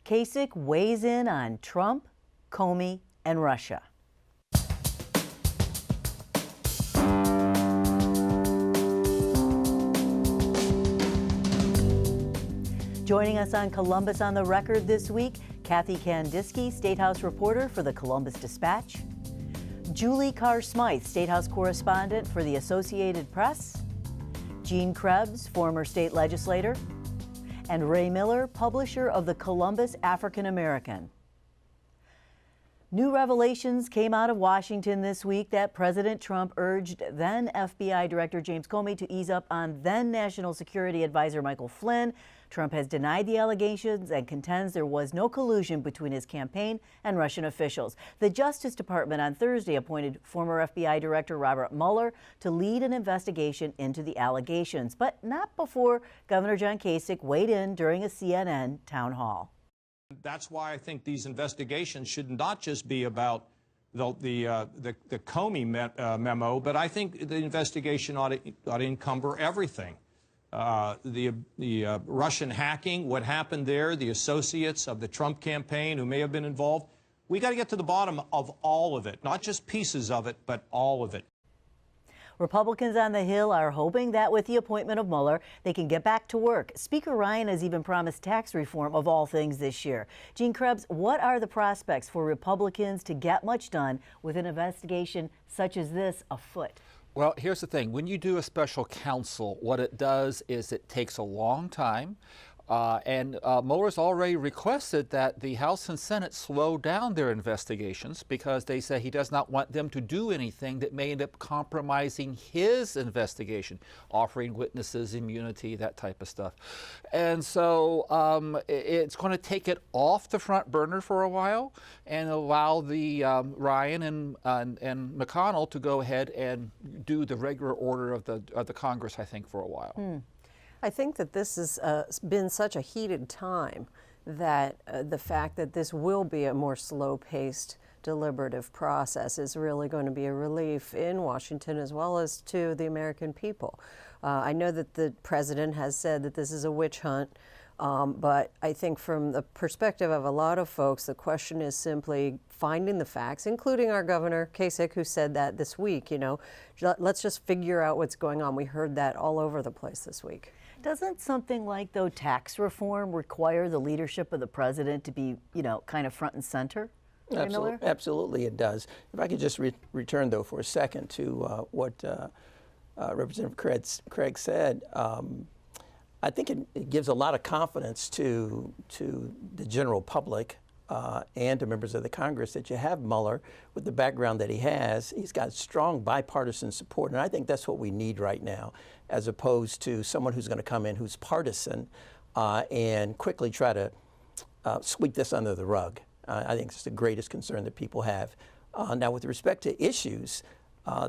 Kasich weighs in on Trump, Comey, and Russia. Joining us on Columbus on the Record this week, Kathy Kandinsky, State House reporter for the Columbus Dispatch, Julie Carr-Smythe, State House correspondent for the Associated Press, Gene Krebs, former state legislator, and Ray Miller, publisher of the Columbus African American. New revelations came out of Washington this week that President Trump urged then FBI Director James Comey to ease up on then National Security Advisor Michael Flynn. Trump has denied the allegations and contends there was no collusion between his campaign and Russian officials. The Justice Department on Thursday appointed former FBI Director Robert Mueller to lead an investigation into the allegations, but not before Governor John Kasich weighed in during a CNN town hall. That's why I think these investigations should not just be about the Comey memo, but I think the investigation ought to encumber everything. The Russian hacking, what happened there, the associates of the Trump campaign who may have been involved. We got to get to the bottom of all of it, not just pieces of it, but all of it. Republicans on the Hill are hoping that with the appointment of Mueller, they can get back to work. Speaker Ryan has even promised tax reform of all things this year. Gene Krebs, what are the prospects for Republicans to get much done with an investigation such as this afoot? Well, here's the thing. When you do a special counsel, what it does is it takes a long time. And Mueller's already requested that the House and Senate slow down their investigations because they say he does not want them to do anything that may end up compromising his investigation, offering witnesses immunity, that type of stuff. And so it's going to take it off the front burner for a while and allow the Ryan and McConnell to go ahead and do the regular order of the Congress, I think, for a while. I think that this has been such a heated time that the fact that this will be a more slow-paced, deliberative process is really going to be a relief in Washington as well as to the American people. I know that the president has said that this is a witch hunt, but I think from the perspective of a lot of folks, the question is simply finding the facts, including our Governor Kasich, who said that this week, you know, let's just figure out what's going on. We heard that all over the place this week. Doesn't something like, though, tax reform require the leadership of the president to be, you know, kind of front and center? Absolutely, it does. If I could just return, though, for a second to what Representative Craig said, I think it gives a lot of confidence to the general public and to members of the Congress that you have Mueller with the background that he has. He's got strong bipartisan support, and I think that's what we need right now, as opposed to someone who's going to come in who's partisan and quickly try to sweep this under the rug. I think it's the greatest concern that people have. Now, with respect to issues,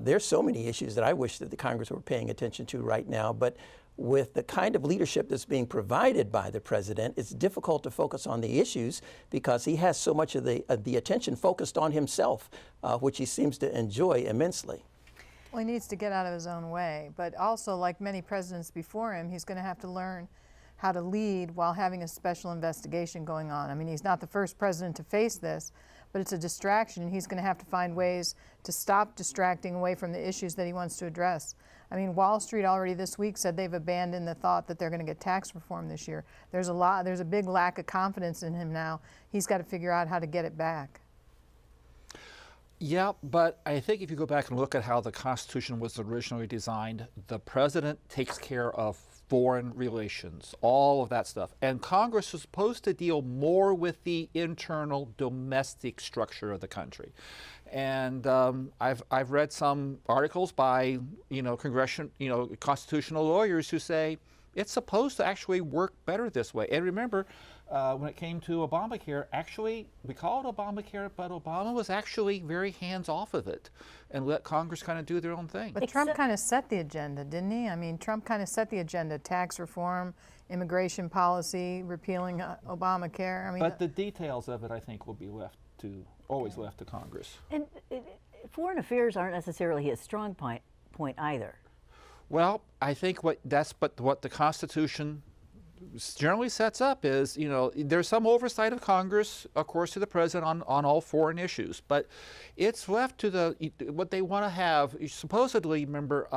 there's so many issues that I wish that the Congress were paying attention to right now, but with the kind of leadership that's being provided by the president, it's difficult to focus on the issues because he has so much of the attention focused on himself, which he seems to enjoy immensely. Well, he needs to get out of his own way, but also, like many presidents before him, he's going to have to learn how to lead while having a special investigation going on. I mean, he's not the first president to face this, but it's a distraction, and he's going to have to find ways to stop distracting away from the issues that he wants to address. I mean, Wall Street already this week said they've abandoned the thought that they're going to get tax reform this year. There's a big lack of confidence in him now. He's got to figure out how to get it back. Yeah, but I think if you go back and look at how the Constitution was originally designed, the president takes care of foreign relations, all of that stuff. And Congress is supposed to deal more with the internal domestic structure of the country. And I've read some articles by constitutional lawyers who say it's supposed to actually work better this way. And remember, when it came to Obamacare, actually we call it Obamacare, but Obama was actually very hands off of it and let Congress kind of do their own thing. But Trump kind of set the agenda, didn't he? I mean, Trump kind of set the agenda: tax reform, immigration policy, repealing Obamacare. I mean, but the details of it, I think, will be always left to Congress. And foreign affairs aren't necessarily his strong point either. Well, I think what the Constitution generally sets up is, there's some oversight of Congress, of course, to the president on all foreign issues, but it's left to what they want to have. Supposedly, remember,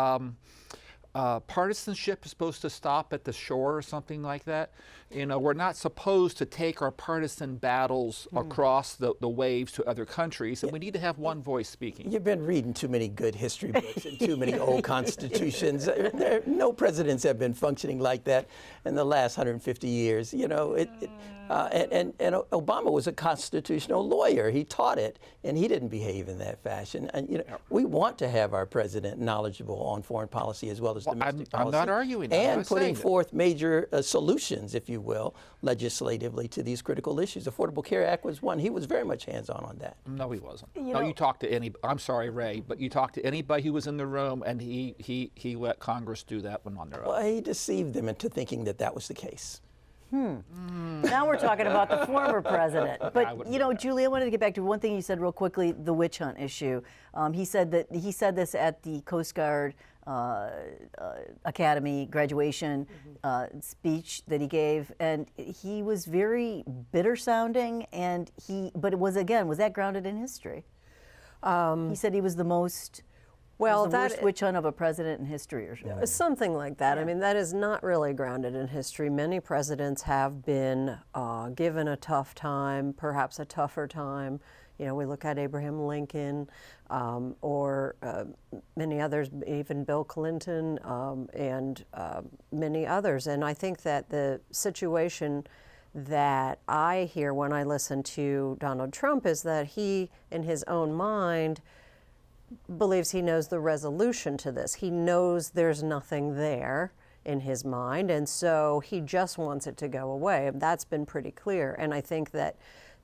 partisanship is supposed to stop at the shore or something like that. We're not supposed to take our partisan battles across the waves to other countries, and we need to have one voice speaking. You've been reading too many good history books and too many old constitutions. No presidents have been functioning like that in the last 150 years. And Obama was a constitutional lawyer. He taught it, and he didn't behave in that fashion. And we want to have our president knowledgeable on foreign policy as well as domestic policy. I'm not arguing that. And putting forth major solutions, if you will, legislatively to these critical issues. Affordable Care Act was one. He was very much hands-on on that. No, he wasn't. You talked to I'm sorry, Ray, but you talked to anybody who was in the room, and he let Congress do that one on their own. Well, he deceived them into thinking that that was the case. Now we're talking about the former president. But, Julie, I wanted to get back to one thing you said real quickly, the witch hunt issue. He said this at the Coast Guard Academy graduation speech that he gave, and he was very bitter sounding, but was that grounded in history? He said he was the most... the worst witch hunt of a president in history or something. Something like that. Yeah. I mean, that is not really grounded in history. Many presidents have been given a tough time, perhaps a tougher time. We look at Abraham Lincoln or many others, even Bill Clinton and many others. And I think that the situation that I hear when I listen to Donald Trump is that he, in his own mind, believes he knows the resolution to this. He knows there's nothing there in his mind, and so he just wants it to go away. That's been pretty clear. And I think that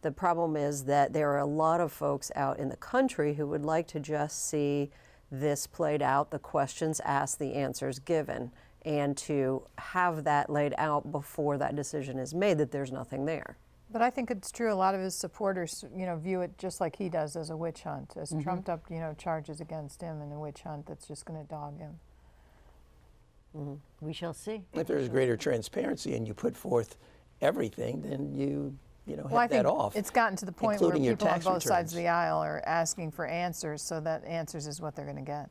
the problem is that there are a lot of folks out in the country who would like to just see this played out, the questions asked, the answers given, and to have that laid out before that decision is made that there's nothing there. But I think it's true. A lot of his supporters, view it just like he does as a witch hunt, as trumped up, charges against him and a witch hunt that's just going to dog him. We shall see. If there's greater transparency and you put forth everything, then you Well, head that off. It's gotten to the point where including your people on tax both sides of returns. the aisle are asking for answers, so that answers is what they're going to get.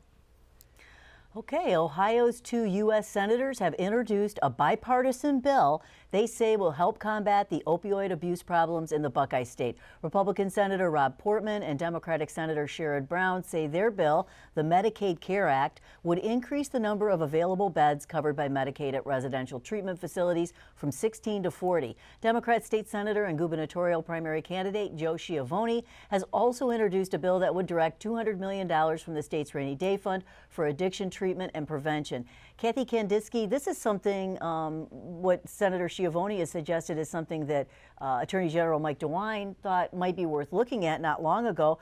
Okay, Ohio's 2 U.S. senators have introduced a bipartisan bill they say will help combat the opioid abuse problems in the Buckeye State. Republican Senator Rob Portman and Democratic Senator Sherrod Brown say their bill, the Medicaid Care Act, would increase the number of available beds covered by Medicaid at residential treatment facilities from 16 to 40. Democrat State Senator and gubernatorial primary candidate Joe Schiavone has also introduced a bill that would direct $200 million from the state's rainy day fund for addiction treatment and prevention. Kathy Kandinsky, this is something, what Senator Schiavone has suggested is something that Attorney General Mike DeWine thought might be worth looking at not long ago.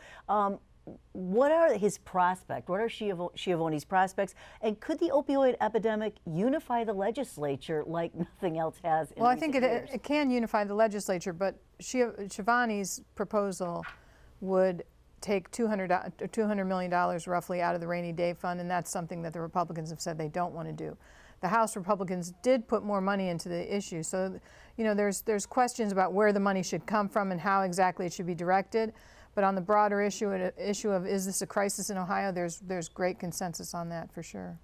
What are his prospects? What are Schiavone's prospects? And could the opioid epidemic unify the legislature like nothing else has in Well, I recent think years? it can unify the legislature, but Schiavone's proposal would take $200 million roughly out of the rainy day fund, and that's something that the Republicans have said they don't want to do. The House Republicans did put more money into the issue, so there's questions about where the money should come from and how exactly it should be directed. But on the broader issue of is this a crisis in Ohio, there's great consensus on that for sure.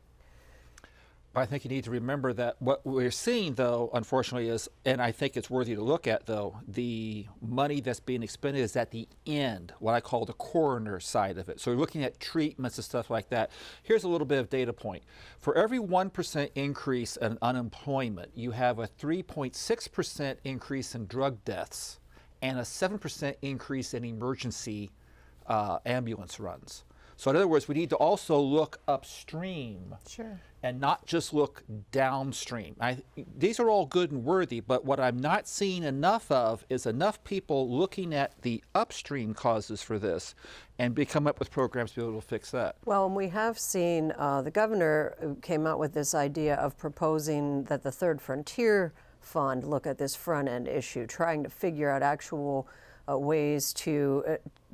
I think you need to remember that what we're seeing, though, unfortunately, is, and I think it's worthy to look at, though, the money that's being expended is at the end, what I call the coroner side of it. So you're looking at treatments and stuff like that. Here's a little bit of data point. For every 1% increase in unemployment, you have a 3.6% increase in drug deaths and a 7% increase in emergency ambulance runs. So in other words, we need to also look upstream. Sure. And not just look downstream. These are all good and worthy, but what I'm not seeing enough of is enough people looking at the upstream causes for this and come up with programs to be able to fix that. Well, and we have seen the governor came out with this idea of proposing that the Third Frontier Fund look at this front-end issue, trying to figure out actual ways to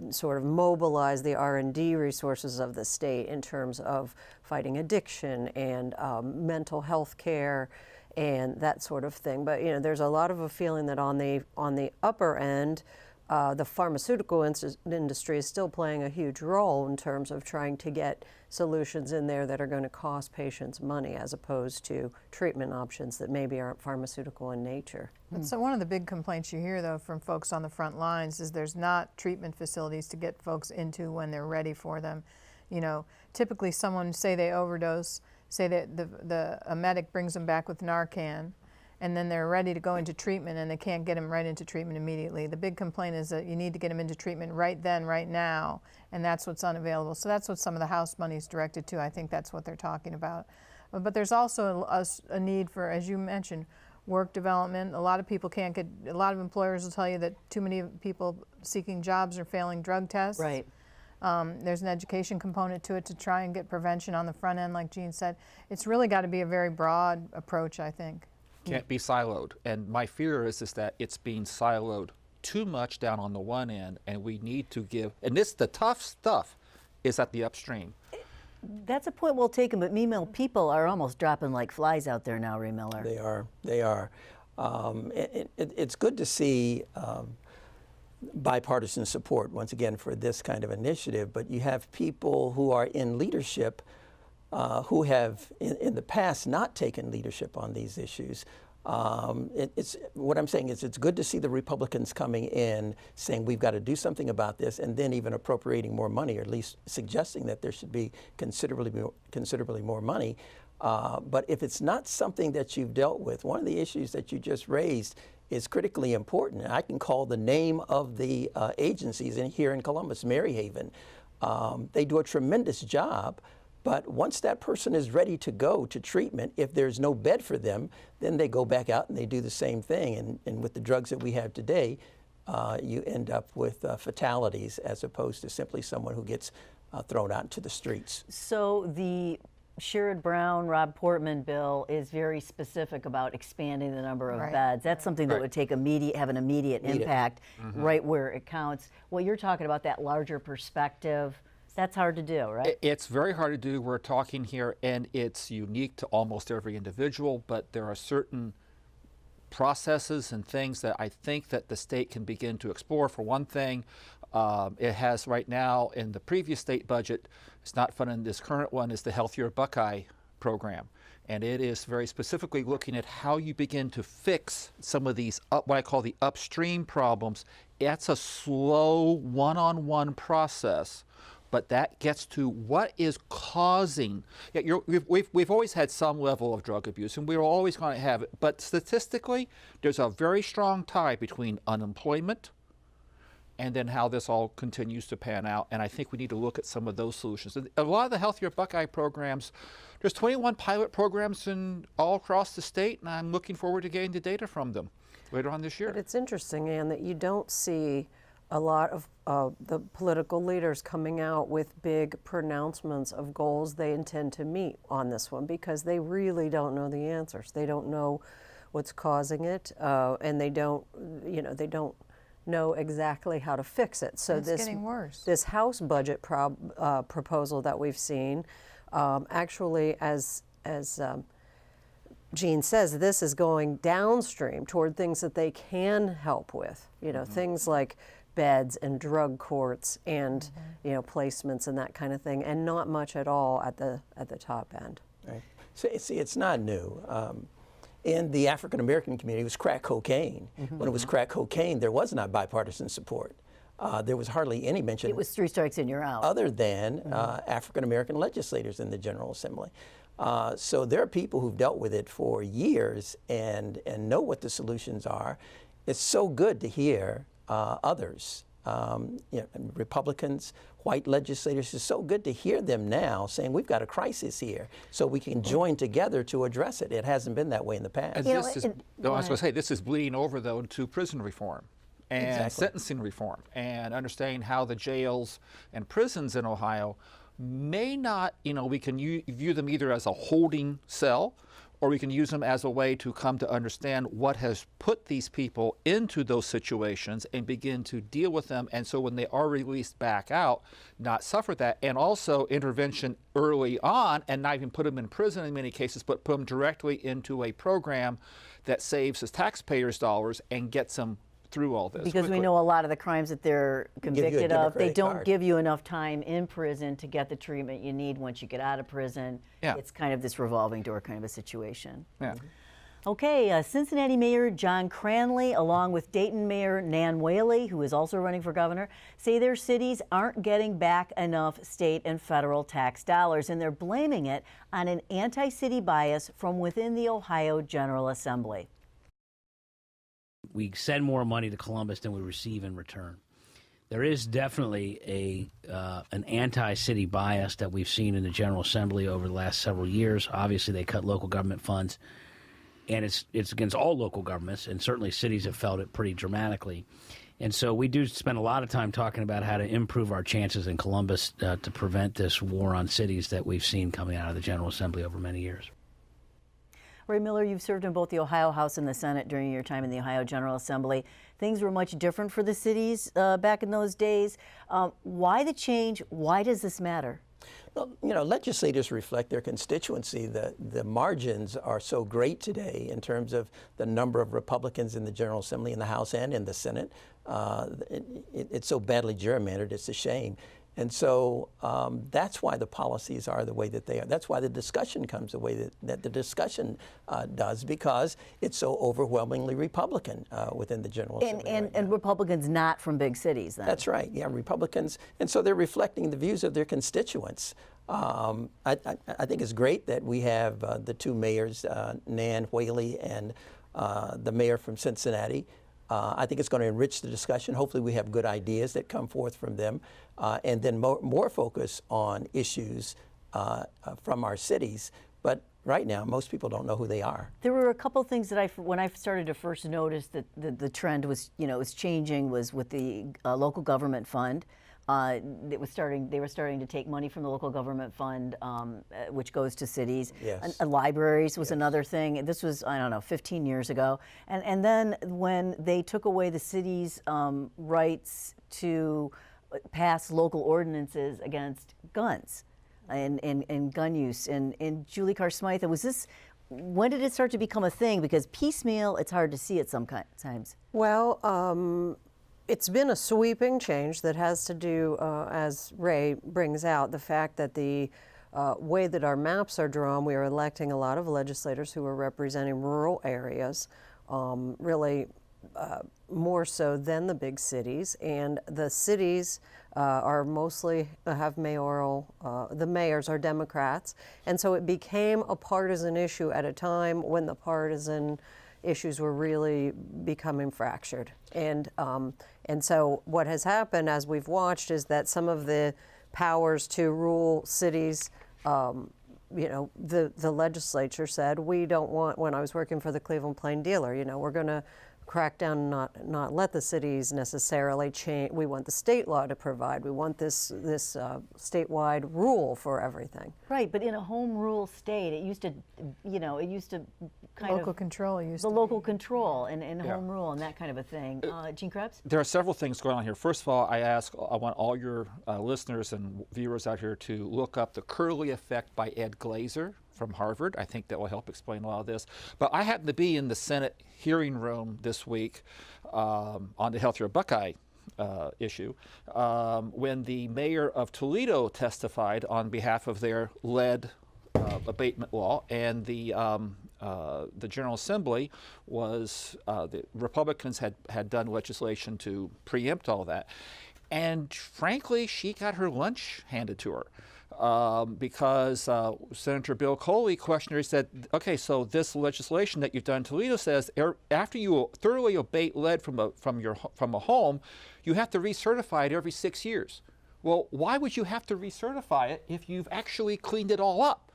sort of mobilize the R&D resources of the state in terms of fighting addiction and mental health care and that sort of thing. But there's a lot of a feeling that on the upper end, the pharmaceutical industry is still playing a huge role in terms of trying to get solutions in there that are going to cost patients money, as opposed to treatment options that maybe aren't pharmaceutical in nature. So one of the big complaints you hear, though, from folks on the front lines is there's not treatment facilities to get folks into when they're ready for them. Typically someone, say they overdose, say that a medic brings them back with Narcan, and then they're ready to go into treatment and they can't get them right into treatment immediately. The big complaint is that you need to get them into treatment right then, right now, and that's what's unavailable. So that's what some of the House money is directed to. I think that's what they're talking about. But there's also a need for, as you mentioned, work development. A lot of people can't get, a lot of employers will tell you that too many people seeking jobs are failing drug tests. Right. There's an education component to it to try and get prevention on the front end, like Jean said. It's really got to be a very broad approach, I think. Can't be siloed. And my fear is that it's being siloed too much down on the one end, and we need to give, and the tough stuff is at the upstream. That's a point well taken, but meanwhile, people are almost dropping like flies out there now, Ray Miller. They are. It's good to see bipartisan support, once again, for this kind of initiative, but you have people who are in leadership who have in the past not taken leadership on these issues. What I'm saying is it's good to see the Republicans coming in saying we've got to do something about this, and then even appropriating more money, or at least suggesting that there should be considerably more money. But if it's not something that you've dealt with, one of the issues that you just raised is critically important. I can call the name of the agencies here in Columbus, Maryhaven. They do a tremendous job. But once that person is ready to go to treatment, if there's no bed for them, then they go back out and they do the same thing. And with the drugs that we have today, you end up with fatalities as opposed to simply someone who gets thrown out into the streets. So the Sherrod Brown, Rob Portman bill is very specific about expanding the number of beds. That's something that would take have an immediate impact right where it counts. Well, you're talking about that larger perspective. That's hard to do, right? It's very hard to do. We're talking here, and it's unique to almost every individual, but there are certain processes and things that I think that the state can begin to explore. For one thing, it has right now in the previous state budget, it's not funded in this current one, is the Healthier Buckeye program. And it is very specifically looking at how you begin to fix some of these, what I call the upstream problems. It's a slow one-on-one process. But that gets to what is causing. We've always had some level of drug abuse, and we're always going to have it. But statistically, there's a very strong tie between unemployment and then how this all continues to pan out. And I think we need to look at some of those solutions. A lot of the Healthier Buckeye programs, there's 21 pilot programs all across the state, and I'm looking forward to getting the data from them later on this year. But it's interesting, Ann, that you don't see a lot of the political leaders coming out with big pronouncements of goals they intend to meet on this one, because they really don't know the answers. They don't know what's causing it, and they don't know exactly how to fix it. So it's getting worse. This House budget proposal that we've seen, actually, as Jean says, this is going downstream toward things that they can help with. Things like beds and drug courts and placements and that kind of thing, and not much at all at the top end. Right. So see, it's not new. In the African American community, it was crack cocaine. When it was crack cocaine, there was not bipartisan support. There was hardly any mention. It was 3 strikes and you're out. Other than African American legislators in the General Assembly. So there are people who've dealt with it for years and know what the solutions are. It's so good to hear others, Republicans, white legislators. It's so good to hear them now saying we've got a crisis here, so we can join together to address it. It hasn't been that way in the past. And I was going to say, this is bleeding over, though, into prison reform and sentencing reform, and understanding how the jails and prisons in Ohio may not, we can view them either as a holding cell or we can use them as a way to come to understand what has put these people into those situations and begin to deal with them. And so when they are released back out, not suffer that. And also intervention early on, and not even put them in prison in many cases, but put them directly into a program that saves the taxpayers' dollars and gets them through all this. Because quickly. we know a lot of the crimes that they're Give you a convicted of, they Democratic don't card. give you enough time in prison to get the treatment you need once you get out of prison. Yeah. It's kind of this revolving door kind of a situation. Yeah. Okay, Cincinnati Mayor John Cranley, along with Dayton Mayor Nan Whaley, who is also running for governor, say their cities aren't getting back enough state and federal tax dollars, and they're blaming it on an anti-city bias from within the Ohio General Assembly. We send more money to Columbus than we receive in return. There is definitely an anti-city bias that we've seen in the General Assembly over the last several years. Obviously, they cut local government funds, and it's against all local governments, and certainly cities have felt it pretty dramatically. And so we do spend a lot of time talking about how to improve our chances in Columbus to prevent this war on cities that we've seen coming out of the General Assembly over many years. Ray Miller, you've served in both the Ohio House and the Senate during your time in the Ohio General Assembly. Things were much different for the cities back in those days. Why the change? Why does this matter? Well, legislators reflect their constituency. The margins are so great today in terms of the number of Republicans in the General Assembly, in the House and in the Senate. It's so badly gerrymandered, it's a shame. And so that's why the policies are the way that they are. That's why the discussion comes the way that the discussion does, because it's so overwhelmingly Republican within the General Assembly. And Republicans not from big cities, then. That's right, yeah, Republicans. And so they're reflecting the views of their constituents. I think it's great that we have the two mayors, Nan Whaley and the mayor from Cincinnati. I think it's going to enrich the discussion. Hopefully we have good ideas that come forth from them, and then more focus on issues from our cities. But right now, most people don't know who they are. There were a couple things that when I started to first notice that the trend was, was changing, was with the local government fund. They were starting to take money from the local government fund, which goes to cities. Yes. Libraries was another thing. This was, I don't know, 15 years ago. And then when they took away the city's rights to pass local ordinances against guns and gun use. And Julie Carr Smythe, when did it start to become a thing? Because piecemeal, it's hard to see it sometimes. Well, it's been a sweeping change that has to do, as Ray brings out, the fact that the way that our maps are drawn, we are electing a lot of legislators who are representing rural areas, really more so than the big cities. And the cities are mostly have mayoral, the mayors are Democrats. And so it became a partisan issue at a time when the partisan issues were really becoming fractured. And so what has happened, as we've watched, is that some of the powers to rule cities, the legislature said, we don't want, when I was working for the Cleveland Plain Dealer, we're going to crack down, not let the cities necessarily change. We want the state law to provide. We want this statewide rule for everything. Right, but in a home rule state, it used to kind Local of control used the to local control and Yeah. home rule and that kind of a thing. Gene Krebs? There are several things going on here. First of all, I want all your listeners and viewers out here to look up The Curley Effect by Ed Glazer from Harvard. I think that will help explain a lot of this. But I happened to be in the Senate hearing room this week on the Healthier Buckeye issue when the mayor of Toledo testified on behalf of their lead abatement law, and the General Assembly was, the Republicans had done legislation to preempt all that. And frankly, she got her lunch handed to her. Because Senator Bill Coley questioned her. He said, okay, so this legislation that you've done in Toledo says after you thoroughly abate lead from a home, you have to recertify it every 6 years. Well, why would you have to recertify it if you've actually cleaned it all up?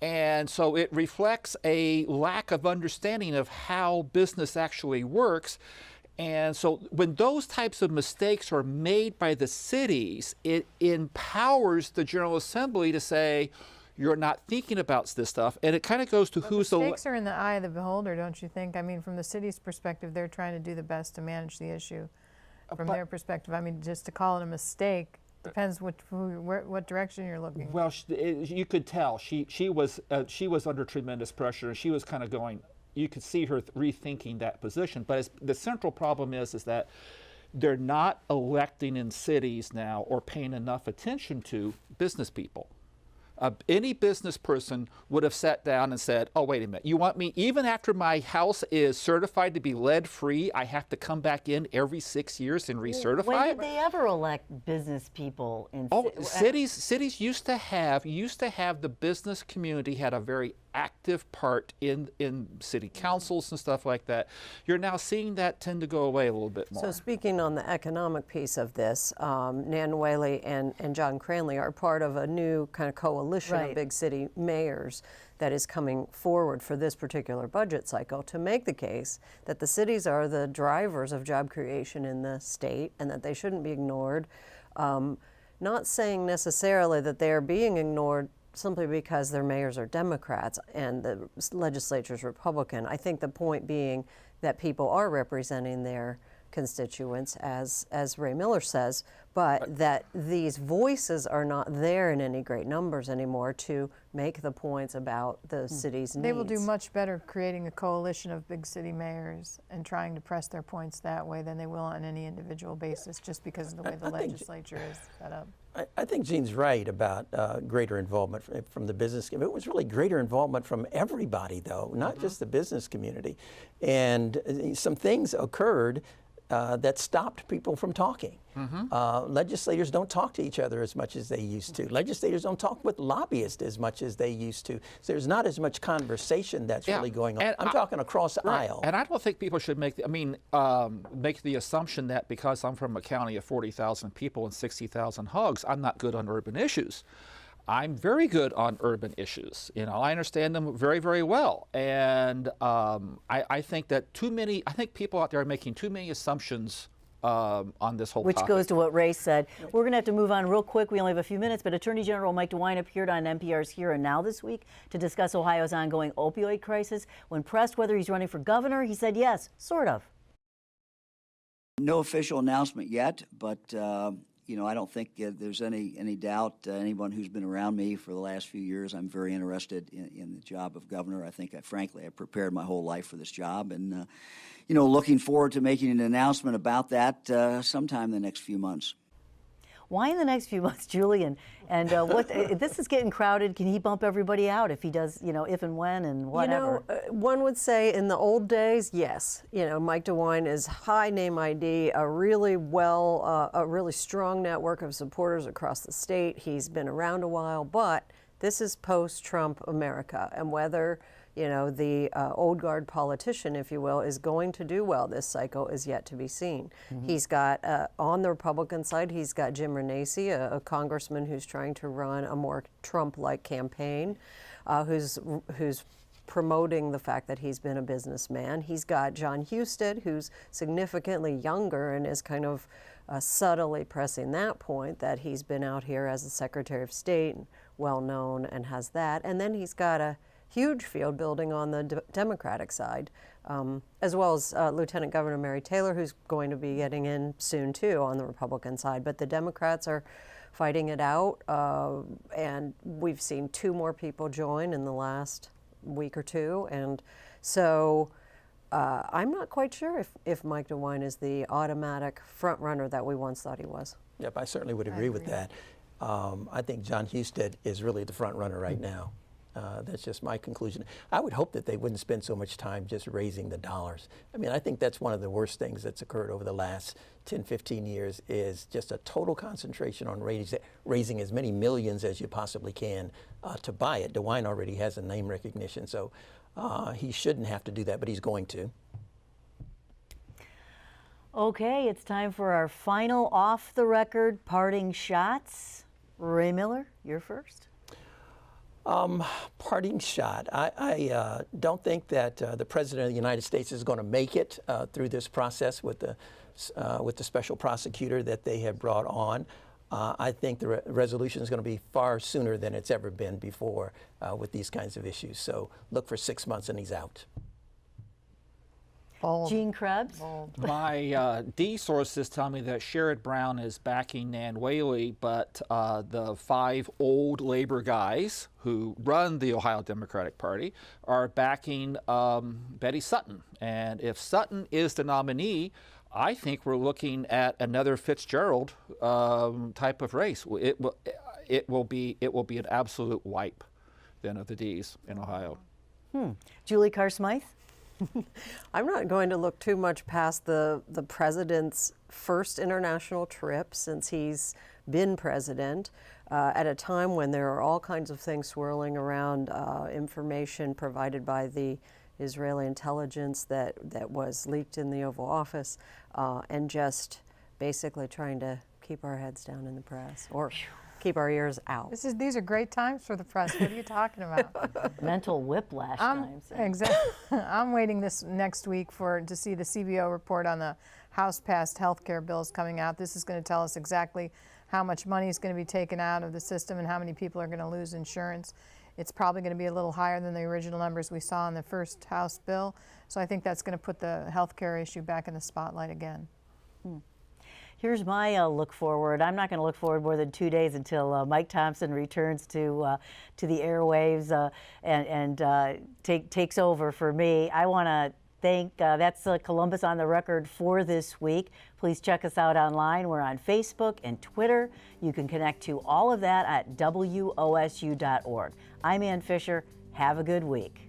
And so it reflects a lack of understanding of how business actually works. And so when those types of mistakes are made by the cities, it empowers the General Assembly to say, you're not thinking about this stuff, and it kind of goes to who's the Stakes are in the eye of the beholder, don't you think? I mean, from the city's perspective, they're trying to do the best to manage the issue. From their perspective, I mean, just to call it a mistake depends what direction you're looking. Well, you could tell she was under tremendous pressure, and she was kind of going. You could see her rethinking that position. But the central problem is that they're not electing in cities now or paying enough attention to business people. Any business person would have sat down and said, oh, wait a minute, you want me, even after my house is certified to be lead-free, I have to come back in every 6 years and recertify? When did they ever elect business people in cities used to have the business community had a very active part in city councils and stuff like that. You're now seeing that tend to go away a little bit more. So speaking on the economic piece of this, Nan Whaley and John Cranley are part of a new kind of coalition of big city mayors that is coming forward for this particular budget cycle to make the case that the cities are the drivers of job creation in the state and that they shouldn't be ignored. Not saying necessarily that they are being ignored simply because their mayors are Democrats and the legislature's Republican. I think the point being that people are representing their constituents, as Ray Miller says, but that these voices are not there in any great numbers anymore to make the points about the city's needs. They will do much better creating a coalition of big city mayors and trying to press their points that way than they will on any individual basis, just because of the way the legislature is set up. I think Gene's right about greater involvement from the business community. It was really greater involvement from everybody, though, not just the business community. And some things occurred that stopped people from talking. Legislators don't talk to each other as much as they used to. Legislators don't talk with lobbyists as much as they used to. So there's not as much conversation that's really going on. And I'm talking across the aisle. And I don't think people should make the assumption that because I'm from a county of 40,000 people and 60,000 hogs, I'm not good on urban issues. I'm very good on urban issues. You know, I understand them very, very well. And I think that I think people out there are making too many assumptions on this whole topic. Which goes to what Ray said. We're going to have to move on real quick. We only have a few minutes, but Attorney General Mike DeWine appeared on NPR's Here and Now this week to discuss Ohio's ongoing opioid crisis. When pressed whether he's running for governor, he said yes, sort of. No official announcement yet, but you know, I don't think there's any doubt. Anyone who's been around me for the last few years, I'm very interested in the job of governor. I think, frankly, I prepared my whole life for this job, and you know, looking forward to making an announcement about that sometime in the next few months. Why in the next few months, Julie? And what this is getting crowded. Can he bump everybody out if he does? You know, if and when and whatever. You know, one would say in the old days, yes. You know, Mike DeWine is high name ID, a really strong network of supporters across the state. He's been around a while, but this is post-Trump America, and whether the old guard politician, if you will, is going to do well this cycle is yet to be seen. He's got, on the Republican side, he's got Jim Renacci, a congressman who's trying to run a more Trump-like campaign, who's promoting the fact that he's been a businessman. He's got John Husted, who's significantly younger and is kind of subtly pressing that point that he's been out here as the Secretary of State, and well-known, and has that. And then he's got a huge field building on the Democratic side, as well as Lieutenant Governor Mary Taylor, who's going to be getting in soon too on the Republican side. But the Democrats are fighting it out, and we've seen 2 more people join in the last week or 2. And so I'm not quite sure if Mike DeWine is the automatic front runner that we once thought he was. Yep, I certainly would agree with that. I think John Husted is really the front runner right now. That's just my conclusion. I would hope that they wouldn't spend so much time just raising the dollars. I mean, I think that's one of the worst things that's occurred over the last 10, 15 years is just a total concentration on raising as many millions as you possibly can to buy it. DeWine already has a name recognition, so he shouldn't have to do that, but he's going to. Okay, it's time for our final off-the-record parting shots. Ray Miller, you're first. Parting shot. I don't think that the President of the United States is going to make it through this process with the special prosecutor that they have brought on. I think the resolution is going to be far sooner than it's ever been before with these kinds of issues. So look for 6 months and he's out. Bold. Gene Krebs? My D sources tell me that Sherrod Brown is backing Nan Whaley, but the 5 old labor guys who run the Ohio Democratic Party are backing Betty Sutton. And if Sutton is the nominee, I think we're looking at another Fitzgerald type of race. It will be an absolute wipe then of the D's in Ohio. Julie Carr Smythe? I'm not going to look too much past the president's first international trip since he's been president at a time when there are all kinds of things swirling around, information provided by the Israeli intelligence that was leaked in the Oval Office, and just basically trying to keep our heads down in the press or keep our ears out. These are great times for the press. What are you talking about? Mental whiplash times. Exactly. I'm waiting this next week to see the CBO report on the House-passed health care bills coming out. This is going to tell us exactly how much money is going to be taken out of the system and how many people are going to lose insurance. It's probably going to be a little higher than the original numbers we saw in the first House bill. So I think that's going to put the health care issue back in the spotlight again. Here's my look forward. I'm not going to look forward more than 2 days until Mike Thompson returns to the airwaves and takes over for me. I want to thank, that's Columbus on the Record for this week. Please check us out online. We're on Facebook and Twitter. You can connect to all of that at WOSU.org. I'm Ann Fisher. Have a good week.